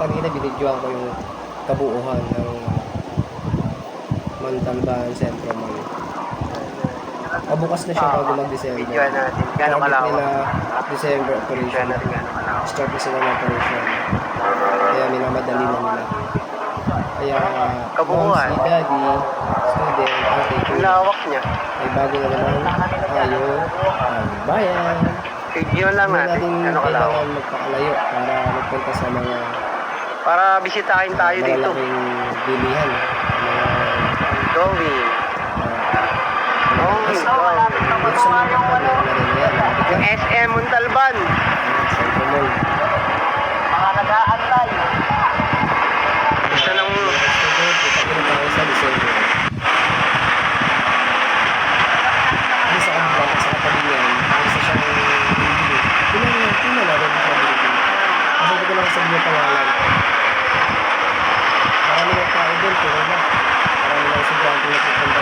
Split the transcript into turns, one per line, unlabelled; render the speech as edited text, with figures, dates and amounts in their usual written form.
kanina binidyoan ko yung kabuuhan ng Montalban Centro Mall. Bukas na siya bago mag-December.
Videoan natin. Gano'ng
Target
kalawak?
nila December operation.
Videoan natin gano'ng kalawak.
Start na sila ng operation. Kaya minamadali na nila. Kaya
Kabuuan.
si daddy, student, ate ko,
Ang lawak niya.
ay bago na naman tayo ang bayan.
Video lang
Hindi
natin.
natin
Gano'ng kalawak?
kailangan magpakalayo para magpunta sa mga
Para bisitahin tayo dito.
malalaking bilihan. Mga
Going.
Dito sa mga na rin yan.
Yung SM Montalban.
Centro Mall.
Mga nag-aantay. Gusto ng...
Kita na tayo sa December. Hindi sa kabila, sa katabi niyan, isa siyang building. Pinala rin yung building. Kasi hindi ko lang sabihin yung pangalan. Marami ng tao doon, pero na. Marami ng estudyante na pupunta